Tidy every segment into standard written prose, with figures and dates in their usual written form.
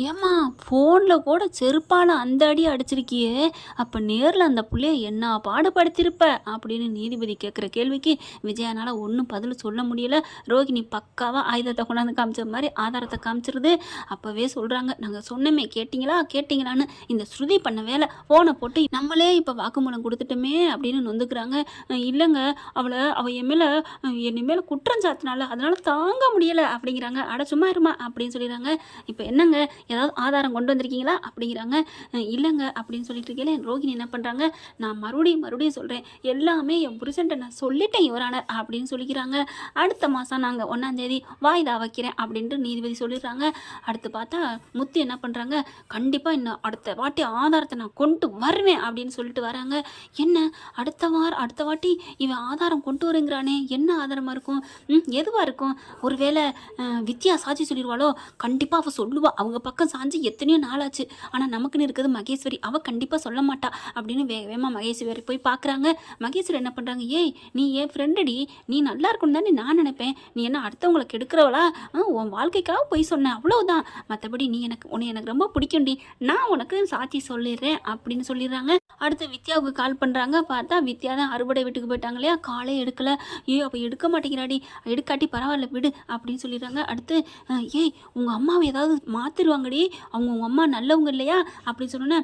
ஏம்மா ஃபோனில் கூட செருப்பால் அந்த அடி அடிச்சிருக்கியே, அப்போ நேரில் அந்த புள்ளைய என்ன பாடுபடுத்தியிருப்ப அப்படின்னு நீதிபதி கேட்குற கேள்விக்கு விஜயானால் ஒன்றும் பதில் சொல்ல முடியல. ரோகிணி பக்காவாக ஆயுதத்தை கொண்டாந்து காமிச்ச மாதிரி ஆதாரத்தை காமிச்சிருது. அப்போவே சொல்கிறாங்க, நாங்கள் சொன்னமே கேட்டிங்களான்னு இந்த ஸ்ருதி பண்ண வேலை ஃபோனை போட்டு நம்மளே இப்போ வாக்குமூலம் கொடுத்துட்டோமே அப்படின்னு நொந்துக்கிறாங்க. இல்லைங்க, அவள் என் மேலே குற்றம் சாத்தினால அதனால தாங்க முடியலை அப்படிங்கிறாங்க. அட சும்மா இருமா அப்படின்னு சொல்லிடுறாங்க. இப்போ என்னங்க, ஏதாவது ஆதாரம் கொண்டு வந்திருக்கீங்களா அப்படிங்கிறாங்க. இல்லைங்க அப்படின்னு சொல்லிட்டு இருக்கீங்களே. ரோகிணி என்ன பண்ணுறாங்க, நான் மறுபடியும் சொல்கிறேன், எல்லாமே என் புருஷன்ட்ட நான் சொல்லிட்டேன் யுவரானர் அப்படின்னு சொல்லிக்கிறாங்க. அடுத்த மாதம் நாங்கள் 1ஆம் தேதி வாய்தா வைக்கிறேன் அப்படின்ட்டு நீதிபதி சொல்லிடுறாங்க. அடுத்து பார்த்தா முத்து என்ன பண்ணுறாங்க, கண்டிப்பாக இன்னும் அடுத்த வாட்டி ஆதாரத்தை நான் கொண்டு வருவேன் அப்படின்னு சொல்லிட்டு வராங்க. என்ன அடுத்த வாட்டி இவன் ஆதாரம் கொண்டு வருங்கிறானே, என்ன ஆதாரமாக இருக்கும், எதுவாக இருக்கும், ஒருவேளை வித்யா சாட்சி சொல்லிடுவாளோ, கண்டிப்பாக அவள் சொல்லுவா, அவங்க பக்கம் சாஞ்சு எத்தனையோ நாளாச்சு, ஆனால் நமக்குன்னு இருக்கிறது மகேஸ்வரி, அவள் கண்டிப்பாக சொல்ல மாட்டா அப்படின்னு வேகமாக மகேஸ்வரி போய் பார்க்குறாங்க. மகேஸ்வரி என்ன பண்ணுறாங்க, ஏய் நீ என் ஃப்ரெண்டடி, நீ நல்லா இருக்கணும் தானே நான் நினைப்பேன், நீ என்ன அடுத்தவங்களை கெடுக்கிறவளா, உன் வாழ்க்கைக்காக போய் சொன்னேன் அவ்வளோதான், மற்றபடி உன்னை எனக்கு ரொம்ப பிடிக்கும்டி, நான் உனக்கு சாட்சி சொல்லிடுறேன் அப்படின்னு சொல்லிடுறாங்க. அடுத்து வித்யாவுக்கு கால் பண்ணுறாங்க. பார்த்தா வித்யா தான் அறுபடை வீட்டுக்கு போயிட்டாங்க இல்லையா, காலே எடுக்கலை. அவள் எடுக்க மாட்டேங்கிறாடி, எடுக்காட்டி பரவாயில்ல விடு அப்படின்னு சொல்லிடுறாங்க. அடுத்து ஏய் உங்கள் அம்மாவை ஏதாவது மாற்றிடுவாங்கடி, உங்கள் அம்மா நல்லவங்க இல்லையா அப்படின்னு சொன்னோன்னே,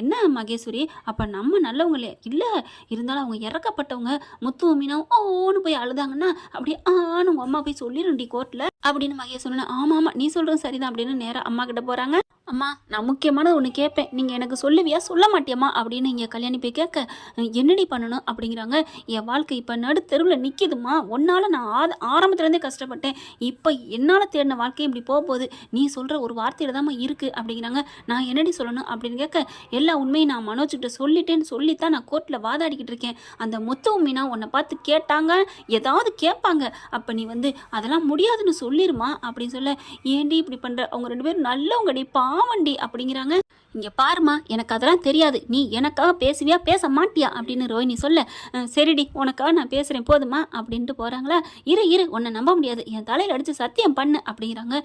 என்ன மகேஸ்வரி, அப்போ நம்ம நல்லவங்க இல்லையா, இல்லை இருந்தாலும் அவங்க இறக்கப்பட்டவங்க, முத்து மீனாவும் ஓன்னு போய் அழுதாங்கன்னா அப்படியே உங்கள் அம்மா போய் சொல்லிடுண்டி கோர்ட்டில் அப்படின்னு மகேஷ் சொன்னேன். ஆமாம் நீ சொல்கிறது சரிதான் அப்படின்னு நேராக அம்மா கிட்ட போகிறாங்க. அம்மா நான் முக்கியமானது ஒன்று கேட்பேன், நீங்கள் எனக்கு சொல்லுவியா சொல்ல மாட்டியம்மா அப்படின்னு இங்கே கல்யாணி போய் கேட்க, என்னடி பண்ணணும் அப்படிங்கிறாங்க. என் வாழ்க்கை இப்போ நடு தெருவில் நிற்கிதுமா, ஒன்னால் நான் ஆரம்பத்துலேருந்தே கஷ்டப்பட்டேன், இப்போ என்னால் தேடின வாழ்க்கையும் இப்படி போகுது, நீ சொல்கிற ஒரு வார்த்தையில் தான்மா இருக்குது அப்படிங்கிறாங்க. நான் என்னடி சொல்லணும் அப்படின்னு கேட்க, எல்லா உண்மையும் நான் மனோஜ்கிட்ட சொல்லிட்டேன்னு சொல்லித்தான் நான் கோர்ட்டில் வாதாடிக்கிட்டு இருக்கேன், அந்த முத்து மீனா உன்னை பார்த்து கேட்டாங்க, ஏதாவது கேட்பாங்க, அப்போ நீ அதெல்லாம் முடியாதுன்னு சொல்லிருமா அப்படின்னு சொல்ல, ஏண்டி இப்படி பண்ணுற, அவங்க 2 பேரும் நல்லவங்கடி பாவண்டி அப்படிங்கிறாங்க. இங்கே பாருமா, எனக்கு அதெல்லாம் தெரியாது, நீ எனக்காக பேசுவியா பேச மாட்டியா அப்படின்னு ரோஹிணி சொல்ல, சரிடி உனக்காக நான் பேசுகிறேன் போதுமா அப்படின்ட்டு போகிறாங்களா. இரு உன்னை நம்ப முடியாது, என் தலையில் அடித்து சத்தியம் பண்ணு அப்படிங்கிறாங்க.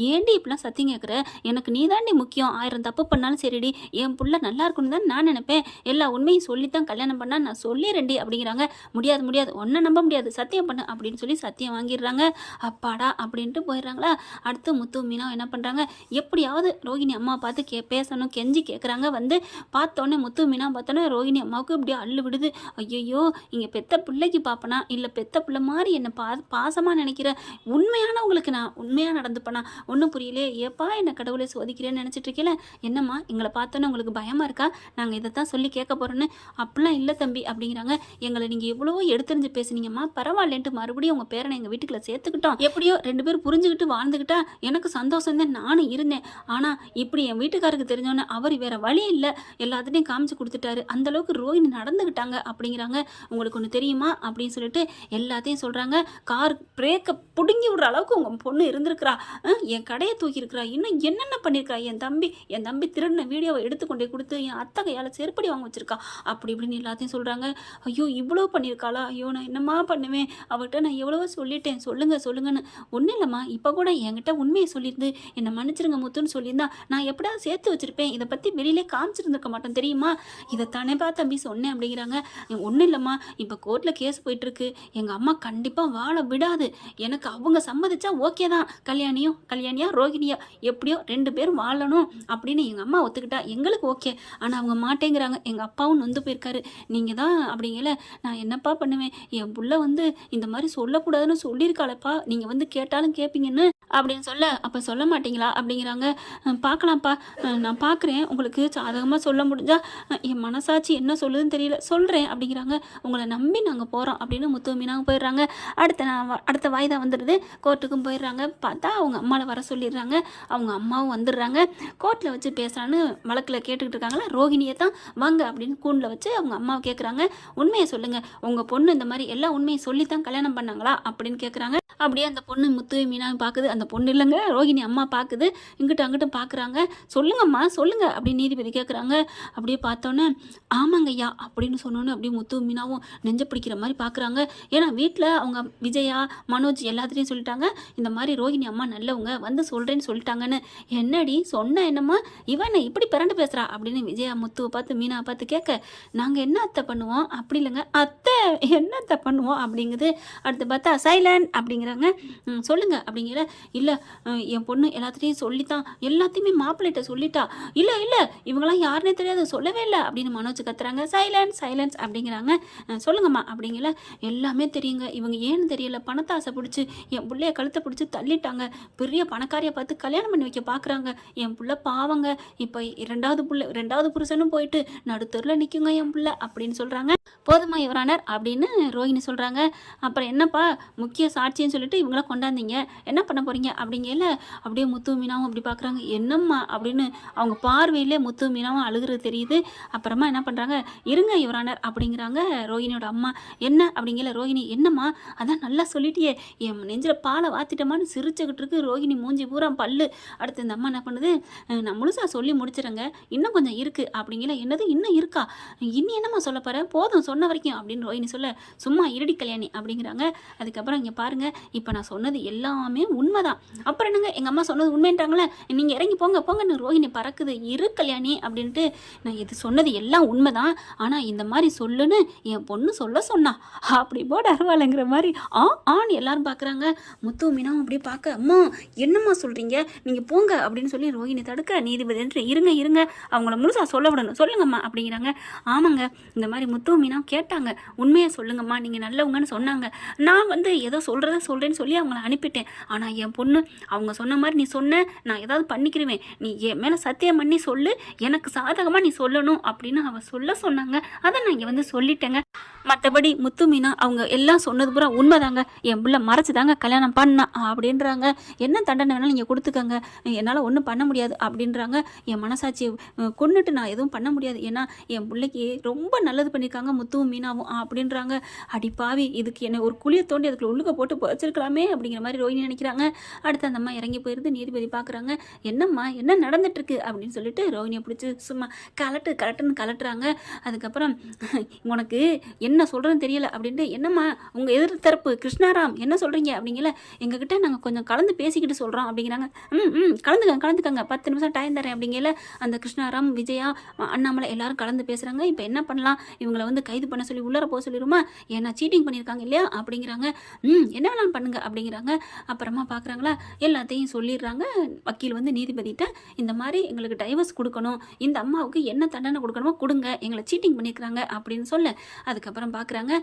ஏண்டி இப்படிலாம் சத்தியம் கேட்குற, எனக்கு நீ தாண்டி முக்கியம், 1000 தப்பு பண்ணாலும் சரிடி, என் புள்ள நல்லா இருக்கணும் தான் நான் நினைப்பேன், எல்லா உண்மையும் சொல்லித்தான் கல்யாணம் பண்ணால் நான் சொல்லிடுறேன்டி அப்படிங்கிறாங்க. முடியாது உன்னை நம்ப முடியாது, சத்தியம் பண்ணு அப்படின்னு சொல்லி சத்தியம் வாங்கிடுறாங்க. அப்பாடா அப்படின்ட்டு போயிடுறாங்களா. அடுத்து முத்து மீனா என்ன பண்ணுறாங்க, எப்படியாவது ரோஹிணி அம்மா பார்த்து பேசணும் கெஞ்சி கேட்குறாங்க. பார்த்தோன்னே முத்து மீனா பார்த்தோன்னே ரோஹிணி அம்மாவுக்கு இப்படியே அள்ளு விடுது. ஐயோ இங்கே பெத்த பிள்ளைக்கு பார்ப்பனா இல்லை பெத்த பிள்ளை மாதிரி என்னை பாசமாக நினைக்கிற உண்மையானவங்களுக்கு நான் உண்மையாக நடந்துப்பேனா ஒன்றும் புரியலே, ஏப்பா என்னை கடவுளை சோதிக்கிறேன்னு நினச்சிட்டு இருக்கல, என்னம்மா எங்களை பார்த்தோன்னே உங்களுக்கு பயமாக இருக்கா, நாங்கள் இதை தான் சொல்லி கேட்க போகிறோன்னு, அப்படிலாம் இல்லை தம்பி அப்படிங்கிறாங்க. எங்களை நீங்கள் எவ்வளவோ எடுத்துரிஞ்சு பேசுனீங்கம்மா, பரவாயில்லன்ட்டு மறுபடியும் உங்கள் பேரனை எங்கள் வீட்டுக்குள்ள சேர்த்துக்கிட்டோம், எப்படியோ 2 பேரும் புரிஞ்சுக்கிட்டு வாழ்ந்துக்கிட்டா எனக்கு சந்தோஷம் தான், நானும் இருந்தேன், ஆனால் இப்படி என் வீட்டுக்காருக்கு தெரிஞ்சோன்னே அவர் வேற வழி இல்லை எல்லாத்தையும் காமிச்சு கொடுத்துட்டாரு, அந்தளவுக்கு ரோஹிணி நடந்துக்கிட்டாங்க அப்படிங்கிறாங்க. உங்களுக்கு ஒன்று தெரியுமா அப்படின்னு சொல்லிட்டு எல்லாத்தையும் சொல்கிறாங்க. கார் பிரேக்கை பிடுங்கி விடுற அளவுக்கு உங்கள் பொண்ணு இருந்திருக்கிறா, என் கடையை தூக்கியிருக்கிறா, இன்னும் என்னென்ன பண்ணியிருக்கா, என் தம்பி திருடின வீடியோவை எடுத்துக்கொண்டே கொடுத்து என் அத்தை கையால் செருப்படி வாங்க வச்சிருக்கா அப்படி இப்படின்னு எல்லாத்தையும் சொல்கிறாங்க. ஐயோ இவ்வளோ பண்ணியிருக்காளா, ஐயோ நான் என்னம்மா பண்ணுவேன், அவர்கிட்ட நான் எவ்வளவோ சொல்லிட்டேன், சொல்லுங்கன்னு. ஒன்றும் இல்லைம்மா, இப்போ கூட என்கிட்ட உண்மையை சொல்லியிருந்து என்னை மன்னிச்சிருங்க முத்துன்னு சொல்லியிருந்தா நான் எப்படியாவது சேர்த்து வச்சுருப்பேன், இதை பற்றி வெளியிலே காமிச்சிருந்துருக்க மாட்டோம் தெரியுமா, இதைத்தானேப்பா தம்பி சொன்னேன் அப்படிங்கிறாங்க. ஒன்றும் இல்லைம்மா, இப்போ கோர்ட்டில் கேஸ் போயிட்டுருக்கு, எங்கள் அம்மா கண்டிப்பாக வாழ விடாது, எனக்கு அவங்க சம்மதிச்சா ஓகே தான், கல்யாணியா ரோகிணியா எப்படியோ 2 பேரும் வாழணும் அப்படின்னு எங்கள் அம்மா ஒத்துக்கிட்டா எங்களுக்கு ஓகே, ஆனால் அவங்க மாட்டேங்கிறாங்க, எங்கள் அப்பாவும் நொந்து போயிருக்காரு, நீங்கள் தான் அப்படிங்கல நான் என்னப்பா பண்ணுவேன், என் புள்ள இந்த மாதிரி சொல்லக்கூடாதுன்னு சொல்லியிருக்காளப்பா, நீங்கள் கேட்டாலும் கேட்பீங்கன்னு அப்படின்னு சொல்ல, அப்போ சொல்ல மாட்டீங்களா அப்படிங்கிறாங்க. பார்க்கலாம்ப்பா, நான் பார்க்குறேன், உங்களுக்கு சாதகமாக சொல்ல முடிஞ்சால், என் மனசாட்சி என்ன தெரியல சொல்கிறேன் அப்படிங்கிறாங்க. உங்களை நம்பி நாங்கள் போகிறோம் அப்படின்னு முத்து மீனாக போயிடுறாங்க. அடுத்த வாய்தா வந்துடுது, கோர்ட்டுக்கும் போயிடுறாங்க. பார்த்தா அவங்க அம்மாவை வர சொல்லிடுறாங்க. அவங்க அம்மாவும் வந்துடுறாங்க. கோர்ட்டில் வச்சு பேசுகிறான்னு வழக்கில் கேட்டுக்கிட்டு இருக்காங்களா, ரோஹிணியை தான் வாங்க அப்படின்னு கூண்டில் வச்சு அவங்க அம்மாவை கேட்குறாங்க. உண்மையை சொல்லுங்கள், உங்கள் பொண்ணு இந்த மாதிரி எல்லா உண்மையை சொல்லித்தான் கல்யாணம் பண்ணாங்களா அப்படின்னு கேட்குறாங்க. அப்படியே அந்த பொண்ணு முத்து மீனாவை பார்க்குது, அந்த பொண்ணு இல்லைங்க ரோஹிணி அம்மா பார்க்குது, இங்கிட்டும் அங்கிட்டும் பார்க்குறாங்க. அப்படிங்கிறாங்க. சொல்லுங்கம்மா சொல்லுங்க அப்படின்னு நீதிபதி கேட்குறாங்க. அப்படியே பார்த்தோன்னே ஆமாங்க ஐயா அப்படின்னு சொன்னோன்னே அப்படியே முத்து மீனாவும் நெஞ்ச பிடிக்கிற மாதிரி பார்க்குறாங்க. ஏன்னா வீட்டில் அவங்க விஜயா மனோஜ் எல்லாத்துலேயும் சொல்லிட்டாங்க, இந்த மாதிரி ரோஹிணி அம்மா நல்லவங்க வந்து சொல்கிறேன்னு சொல்லிட்டாங்கன்னு. என்னடி சொன்ன என்னம்மா இவன் இப்படி பிறண்டு பேசுகிறா அப்படின்னு விஜயா முத்துவை பார்த்து மீனா பார்த்து கேட்க, நாங்கள் என்ன அத்தை பண்ணுவோம் அப்படி இல்லைங்க அத்தை என்ன அத்தை பண்ணுவோம் அப்படிங்குது. அடுத்து பார்த்தா சைலண்ட் அப்படிங்கிறாங்க. சொல்லுங்க அப்படிங்கிற, இல்லை என் பொண்ணு எல்லாத்துலேயும் சொல்லித்தான் எல்லாத்தையுமே மாப்பிள்ளைகிட்ட சொல்லிட்டா. இல்லை இல்லை இவங்களாம் யாருன்னே தெரியாது சொல்லவே இல்லை அப்படின்னு மனோஜ் கத்துறாங்க. சைலன்ஸ் சைலன்ஸ் அப்படிங்கிறாங்க. சொல்லுங்கம்மா அப்படிங்கிற, எல்லாமே தெரியுங்க, இவங்க ஏன்னு தெரியல பணத்தை ஆசை பிடிச்சி என் பிள்ளைய கழுத்தை பிடிச்சி தள்ளிட்டாங்க, பெரிய பணக்காரியை பார்த்து கல்யாணம் பண்ணி வைக்க பார்க்குறாங்க, என் பிள்ளை பாவங்க, இப்போ ரெண்டாவது புருஷனும் போயிட்டு நடுத்தூரில் நிற்குங்க என் பிள்ளை அப்படின்னு சொல்கிறாங்க. போதுமா யுவரானர் அப்படின்னு ரோஹிணி சொல்கிறாங்க. அப்புறம் என்னப்பா முக்கிய சாட்சின்னு சொல்லிட்டு இவங்கள கொண்டாந்தீங்க, என்ன பண்ண போகிறீங்க அப்படிங்கல அப்படியே முத்து மீனாவும் அப்படி பார்க்குறாங்க. என்னம்மா அப்படின்னு அவங்க பார்வையிலே முத்து மீனாவும் அழுகிறது தெரியுது. அப்புறமா என்ன பண்ணுறாங்க, இருங்க யுவரானர் அப்படிங்கிறாங்க ரோஹிணியோட அம்மா. என்ன அப்படிங்கல ரோஹிணி, என்னம்மா அதான் நல்லா சொல்லிட்டியே, என் நெஞ்சில் பாலை வாத்திட்டமான்னு சிரிச்சுக்கிட்டு இருக்கு ரோஹிணி மூஞ்சி பூரா பல்லு. அடுத்து இந்த அம்மா என்ன பண்ணுது, நான் முழுசாக சொல்லி முடிச்சிடுங்க, இன்னும் கொஞ்சம் இருக்குது அப்படிங்கல. என்னது இன்னும் இருக்கா, இன்னும் என்னம்மா சொல்ல போகிற, போதும் சொன்ன வரைக்கும் அப்படின்னு ரோஹிணி சொல்ல, சும்மா இருடி கல்யாணி அப்படிங்கிறாங்க. அதுக்கப்புறம் இங்கே பாருங்கள், இப்போ நான் சொன்னது எல்லாமே உண்மைதான், அப்புறம் என்னங்க எங்கள் அம்மா சொன்னது உண்மைன்றாங்களே, நீங்கள் இறங்கி போங்க போங்கன்னு ரோஹிணி பறக்குது. இரு கல்யாணி அப்படின்ட்டு, நான் இது சொன்னது எல்லாம் உண்மைதான், ஆனால் இந்த மாதிரி சொல்லுன்னு என் பொண்ணு சொல்ல சொன்னா அப்படி போட அருவாளுங்கிற மாதிரி ஆன்னு எல்லாரும் பார்க்குறாங்க. முத்து மீனாவும் அப்படியே பார்க்க, அம்மா என்னம்மா சொல்கிறீங்க, நீங்கள் போங்க அப்படின்னு சொல்லி ரோஹிணி தடுக்க, நீதிபதி என்று இருங்க இருங்க அவங்கள முழுசாக சொல்ல விடணும், சொல்லுங்கம்மா அப்படிங்கிறாங்க. ஆமாங்க இந்த மாதிரி முத்து மீனாவும் கேட்டாங்க, உண்மையாக சொல்லுங்கம்மா நீங்கள் நல்லவங்கன்னு சொன்னாங்க, நான் ஏதோ சொல்கிறேன்னு சொல்லி அவங்கள அனுப்பிட்டேன், ஆனால் என் பொண்ணு அவங்க சொன்ன மாதிரி நீ சொன்ன நான் ஏதாவது பண்ணிக்கிறேன், நீ என் மேலே சத்தியம் பண்ணி சொல்லு, எனக்கு சாதகமாக நீ சொல்லணும் அப்படின்னு அவள் சொன்னாங்க, அதை நான் இங்கே சொல்லிட்டேங்க. மற்றபடி முத்து மீனா அவங்க எல்லாம் சொன்னது பூரா உண்மைதாங்க, என் பிள்ளை மறைச்சி தாங்க கல்யாணம் பண்ணா அப்படின்றாங்க. என்ன தண்டனை வேணாலும் நீங்கள் கொடுத்துக்கங்க, என்னால் ஒன்றும் பண்ண முடியாது அப்படின்றாங்க. என் மனசாட்சியை கொண்டுட்டு நான் எதுவும் பண்ண முடியாது, ஏன்னா என் பிள்ளைக்கு ரொம்ப நல்லது பண்ணியிருக்காங்க முத்துவும் மீனாவும் அப்படின்றாங்க. அடி பாவி, இதுக்கு என்னை ஒரு குழியை தோண்டி அதுக்குள்ள உள்ளுக்க போட்டு புதைச்சிருக்கலாமே அப்படிங்கிற மாதிரி ரோஹிணி நினைக்கிறாங்க. அடுத்து அந்த அம்மா இறங்கி போயிருந்து நீதிபதி பார்க்குறாங்க. என்னம்மா என்ன நடந்துட்டுருக்கு அப்படின்னு சொல்லிட்டு ரோஹிணியை பிடிச்சி சும்மா கலட்டுன்னு கலட்டுறாங்க. அதுக்கப்புறம் உனக்கு என்ன சொல்கிறேன்னு தெரியல அப்படின்ட்டு, என்னம்மா உங்கள் எதிர்த்தரப்பு கிருஷ்ணாராம் என்ன சொல்கிறீங்க அப்படிங்கல, எங்ககிட்ட நாங்கள் கொஞ்சம் கலந்து பேசிக்கிட்டு சொல்கிறோம் அப்படிங்கிறாங்க. கலந்துக்கங்க 10 நிமிஷம் டைம் தரேன் அப்படிங்கல. அந்த கிருஷ்ணாராம் விஜயா அண்ணாமலை எல்லாரும் கலந்து பேசுகிறாங்க. இப்போ என்ன பண்ணலாம், இவங்களை கைது பண்ண சொல்லி உள்ளர போக சொல்லிடுமா, ஏன்னா சீட்டிங் பண்ணியிருக்காங்க இல்லையா அப்படிங்கிறாங்க. என்ன வேணாலும் பண்ணுங்க அப்படிங்கிறாங்க. அப்புறமா பார்க்குறாங்களா எல்லாத்தையும் சொல்லிடுறாங்க. வக்கீல் நீதிபதிட்ட இந்த மாதிரி எங்களுக்கு டைவர்ஸ் கொடுக்கணும், இந்த அம்மாவுக்கு என்ன தண்டனை கொடுக்கணுமோ கொடுங்க, எங்களை சீட்டிங் பண்ணியிருக்கிறாங்க அப்படின்னு சொல்ல, அதுக்கப்புறம் பார்க்குறாங்க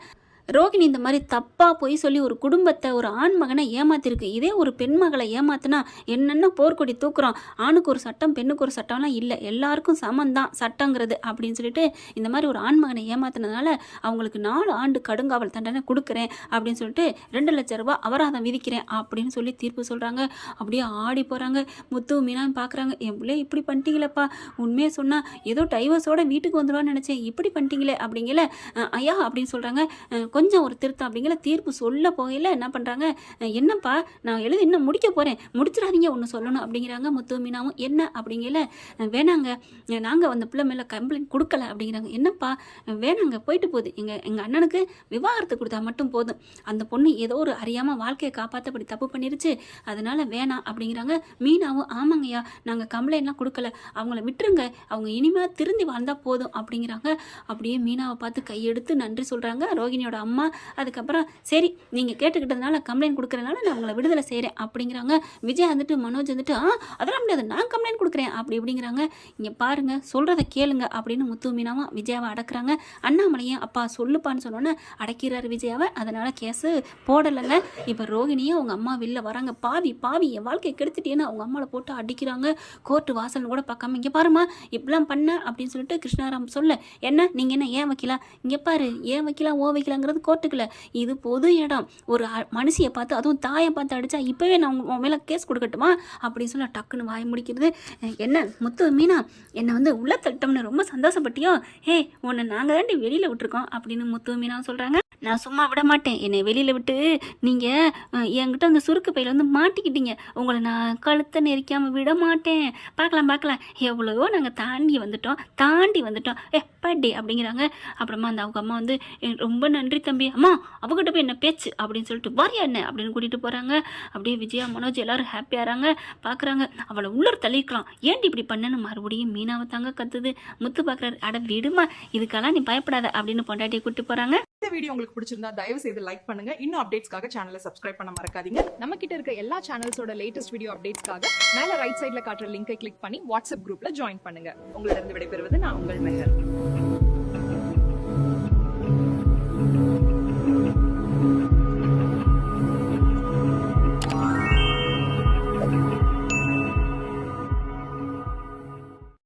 ரோகிணி இந்த மாதிரி தப்பாக போய் சொல்லி ஒரு குடும்பத்தை ஒரு ஆண் மகனை ஏமாத்திருக்கு. இதே ஒரு பெண் மகளை ஏமாத்தினா என்னென்ன போர்க்கொடி தூக்குறோம், ஆணுக்கு ஒரு சட்டம் பெண்ணுக்கு ஒரு சட்டம்லாம் இல்லை, எல்லாருக்கும் சமந்தான் சட்டங்கிறது அப்படின்னு சொல்லிட்டு இந்த மாதிரி ஒரு ஆண் மகனை ஏமாத்தினதுனால அவங்களுக்கு 4 ஆண்டு கடுங்காவல் தண்டனை கொடுக்குறேன் அப்படின்னு சொல்லிட்டு 2 லட்சம் ரூபாய் அபராதம் விதிக்கிறேன் அப்படின்னு சொல்லி தீர்ப்பு சொல்கிறாங்க. அப்படியே ஆடி போகிறாங்க. முத்து மீனா பார்க்குறாங்க, என் பிள்ளை இப்படி பண்ணிட்டீங்களப்பா, உண்மையை சொன்னால் ஏதோ டைவர்ஸோட வீட்டுக்கு வந்துடுவான்னு நினச்சேன், இப்படி பண்ணிட்டீங்களே அப்படிங்கல. ஐயா அப்படின்னு சொல்கிறாங்க. கொஞ்சம் ஒரு திருத்தம் அப்படிங்கிற தீர்ப்பு சொல்ல போகையில் என்ன பண்ணுறாங்க, என்னப்பா நான் எழுதி இன்னும் முடிக்க போகிறேன், முடிச்சிடாதீங்க ஒன்று சொல்லணும் அப்படிங்கிறாங்க. முத்து மீனாவும் என்ன அப்படிங்கல, வேணாங்க நாங்கள் அந்த பிள்ளை மேலே கம்ப்ளைண்ட் கொடுக்கல அப்படிங்கிறாங்க. என்னப்பா வேணாங்க போயிட்டு போகுது, எங்கள் அண்ணனுக்கு விவாகரத்து கொடுத்தா மட்டும் போதும், அந்த பொண்ணு ஏதோ ஒரு அறியாமல் வாழ்க்கையை காப்பாற்ற அப்படி தப்பு பண்ணிருச்சு, அதனால வேணாம் அப்படிங்கிறாங்க. மீனாவும் ஆமாங்கய்யா நாங்கள் கம்ப்ளைண்ட்லாம் கொடுக்கல, அவங்கள விட்டுருங்க, அவங்க இனிமேல் திருந்தி வாழ்ந்தால் போதும் அப்படிங்கிறாங்க. அப்படியே மீனாவை பார்த்து கையெடுத்து நன்றி சொல்கிறாங்க ரோகிணியோட அம்மா. அதுக்கப்புறம் சரி நீங்கள் கேட்டுக்கிட்டதுனால கம்ப்ளைண்ட் கொடுக்குறதுனால நான் உங்களை விடுதலை செய்கிறேன் அப்படிங்கிறாங்க. விஜய் மனோஜ் அதெல்லாம் முடியாது நான் கம்ப்ளைண்ட் கொடுக்குறேன் அப்படி இப்படிங்கிறாங்க. இங்கே பாருங்க சொல்கிறத கேளுங்க அப்படின்னு முத்து மீனாவும் விஜயாவை அடக்குறாங்க. அண்ணாமலையும் அப்பா சொல்லுப்பான்னு சொன்னோன்னே அடக்கிறாரு விஜயாவை. அதனால் கேஸு போடலைங்க. இப்போ ரோகிணியும் அவங்க அம்மா வெளில வராங்க. பாவி பாவி என் வாழ்க்கையை கெடுத்துட்டேன்னு அவங்க அம்மாவை போட்டு அடிக்கிறாங்க. கோர்ட்டு வாசல்னு கூட பார்க்காம இங்கே பாருமா இப்படிலாம் பண்ண அப்படின்னு சொல்லிட்டு கிருஷ்ணாராம் சொல்ல, என்ன நீங்கள் என்ன ஏன் வைக்கலாம், இங்கே பாரு ஏன் வைக்கலாம் ஓ வைக்கலாங்கிறது கோர்ட்டுக்குல, இது பொது இடம், ஒரு மனுஷியை பார்த்து அதுவும் தாயை பார்த்து அடிச்சா இப்பவே நான் உங்க மேல கேஸ் கொடுக்கட்டுமா அப்படின்னு சொல்ல டக்குன்னு வாய் முடிக்கிறது. என்ன முத்து மீனா என்னை உள்ள தட்டம்னு ரொம்ப சந்தோஷப்பட்டியோ, ஹே உன்னை நாங்கள் தாண்டி வெளியில விட்டுருக்கோம் அப்படின்னு முத்து மீனா சொல்றாங்க. நான் சும்மா விட மாட்டேன். என்னை வெளியில் விட்டு நீங்கள் என்கிட்ட அந்த சுருக்கு பையில் வந்து மாட்டிக்கிட்டீங்க. உங்களை நான் கழுத்தை நெரிக்காமல் விட மாட்டேன். பார்க்கலாம் பார்க்கலாம், எவ்வளவோ நாங்கள் தாண்டி வந்துட்டோம் பர்த்டே அப்படிங்கிறாங்க. அப்புறமா அந்த அவங்க அம்மா வந்து ரொம்ப நன்றி தம்பி, அம்மா அவகிட்ட போய் என்ன பேச்சு அப்படின்னு சொல்லிட்டு வாரியா என்ன அப்படின்னு கூட்டிகிட்டு போகிறாங்க. அப்படியே விஜயா மனோஜ் எல்லோரும் ஹாப்பியாகிறாங்க. பார்க்குறாங்க, அவளை உள்ளர் தள்ளிக்கலாம், ஏன்டி இப்படி பண்ணன்னு மறுபடியும் மீனாவை தாங்க கத்துது. முத்து பார்க்குறாரு, அட விடுமா, இதுக்கெல்லாம் நீ பயப்படாத அப்படின்னு பொண்டாட்டியை கூப்பிட்டு போகிறாங்க. இந்த வீடியோ உங்களுக்கு பிடிச்சிருந்தா தயவு செய்து லைக் பண்ணுங்க. இன்னும் அப்டேட்ஸ்க்காக சேனலை சப்ஸ்கிரைப் பண்ண மறக்காதீங்க. நம்ம கிட்ட இருக்க எல்லா சேனல்ஸோட லேட்டஸ்ட் வீடியோ அப்டேட்ஸ்க்காக மேல ரைட் சைடுல காட்டுற லிங்கை கிளிக் பண்ணி வாட்ஸ்அப் குரூப்ல ஜாயின் பண்ணுங்க. உங்களிடம் விடைபெறுவது நான் உங்கள் மெஹர்.